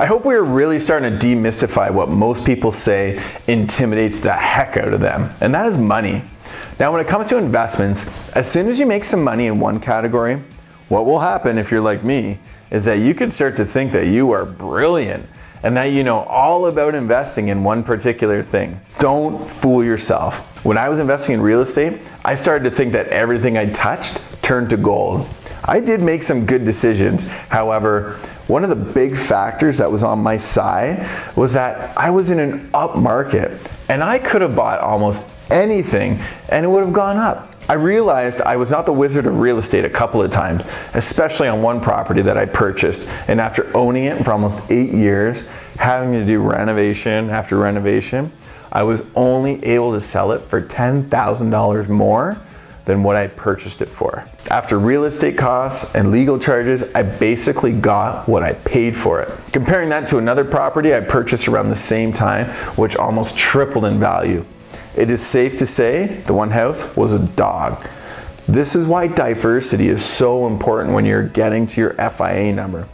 I hope we are really starting to demystify what most people say intimidates the heck out of them, and that is money. Now, when it comes to investments, as soon as you make some money in one category, what will happen if you're like me is that you could start to think that you are brilliant and that you know all about investing in one particular thing. Don't fool yourself. When I was investing in real estate, I started to think that everything I touched turned to gold. I did make some good decisions. However, one of the big factors that was on my side was that I was in an up market and I could have bought almost anything and it would have gone up. I realized I was not the wizard of real estate a couple of times, especially on one property that I purchased. And after owning it for almost 8 years, having to do renovation after renovation, I was only able to sell it for $10,000 more than what I purchased it for. After real estate costs and legal charges, I basically got what I paid for it. Comparing that to another property I purchased around the same time, which almost tripled in value. It is safe to say the one house was a dog. This is why diversity is so important when you're getting to your FIA number.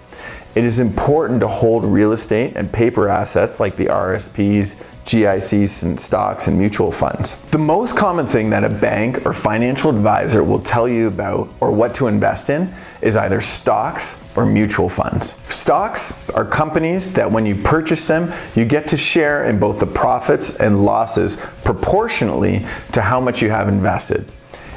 It is important to hold real estate and paper assets like the RSPs, GICs, and stocks and mutual funds. The most common thing that a bank or financial advisor will tell you about or what to invest in is either stocks or mutual funds. Stocks are companies that when you purchase them, you get to share in both the profits and losses proportionately to how much you have invested.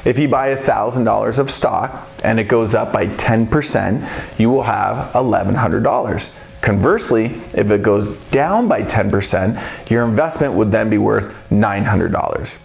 If you buy $1,000 of stock and it goes up by 10%, you will have $1,100. Conversely, if it goes down by 10%, your investment would then be worth $900.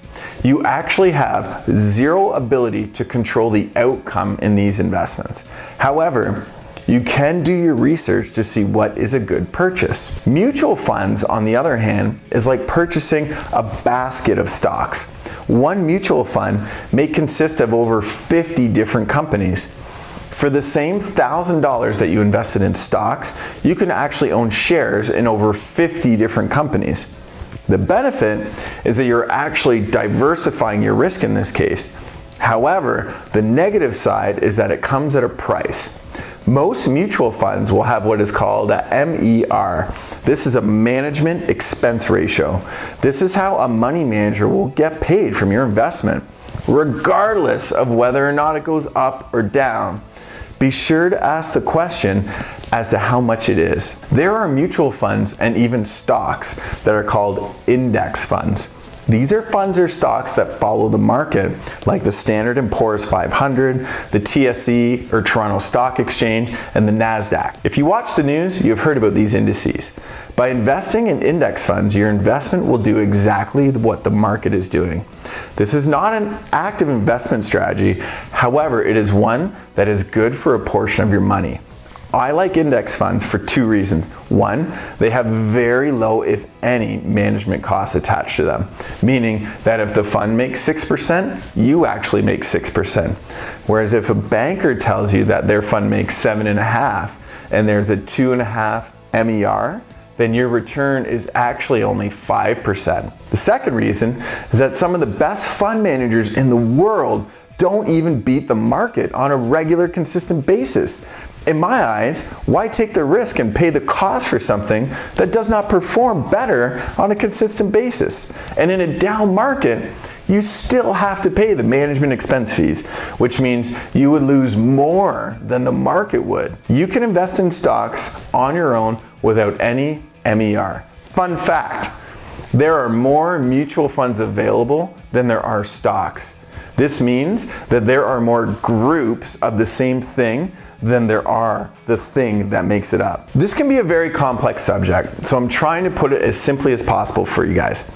You actually have zero ability to control the outcome in these investments. However, you can do your research to see what is a good purchase. Mutual funds, on the other hand, is like purchasing a basket of stocks. One mutual fund may consist of over 50 different companies. For the same $1,000 that you invested in stocks, you can actually own shares in over 50 different companies. The benefit is that you're actually diversifying your risk in this case. However, the negative side is that it comes at a price. Most mutual funds will have what is called a MER. This is a management expense ratio. This is how a money manager will get paid from your investment, regardless of whether or not it goes up or down. Be sure to ask the question as to how much it is. There are mutual funds and even stocks that are called index funds. These are funds or stocks that follow the market, like the Standard & Poor's 500, the TSE or Toronto Stock Exchange, and the NASDAQ. If you watch the news, you've heard about these indices. By investing in index funds, your investment will do exactly what the market is doing. This is not an active investment strategy, however, it is one that is good for a portion of your money. I like index funds for two reasons. One, they have very low, if any, management costs attached to them, meaning that if the fund makes 6%, you actually make 6%. Whereas if a banker tells you that their fund makes 7.5% and there's a 2.5 MER, then your return is actually only 5%. The second reason is that some of the best fund managers in the world don't even beat the market on a regular, consistent basis. In my eyes, why take the risk and pay the cost for something that does not perform better on a consistent basis? And in a down market, you still have to pay the management expense fees, which means you would lose more than the market would. You can invest in stocks on your own without any MER. Fun fact, there are more mutual funds available than there are stocks. This means that there are more groups of the same thing than there are the thing that makes it up. This can be a very complex subject, so I'm trying to put it as simply as possible for you guys.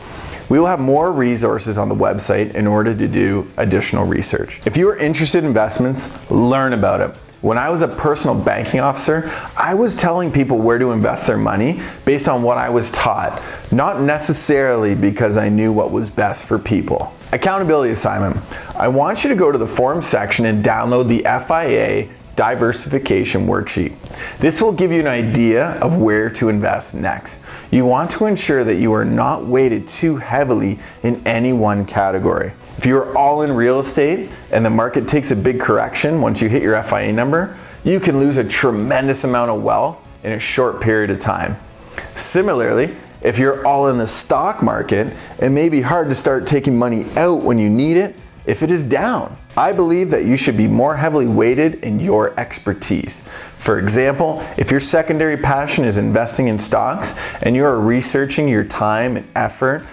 We will have more resources on the website in order to do additional research. If you are interested in investments, learn about it. When I was a personal banking officer, I was telling people where to invest their money based on what I was taught, not necessarily because I knew what was best for people. Accountability assignment. I want you to go to the forums section and download the FIA diversification worksheet. This will give you an idea of where to invest next. You want to ensure that you are not weighted too heavily in any one category. If you are all in real estate and the market takes a big correction once you hit your FIA number, you can lose a tremendous amount of wealth in a short period of time. Similarly, if you're all in the stock market, it may be hard to start taking money out when you need it if it is down. I believe that you should be more heavily weighted in your expertise. For example, if your secondary passion is investing in stocks and you are researching your time and effort,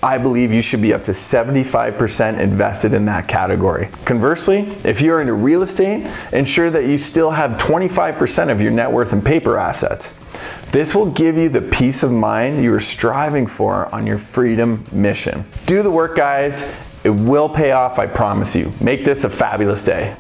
I believe you should be up to 75% invested in that category. Conversely, if you're into real estate, ensure that you still have 25% of your net worth in paper assets. This will give you the peace of mind you are striving for on your freedom mission. Do the work, guys. It will pay off, I promise you. Make this a fabulous day.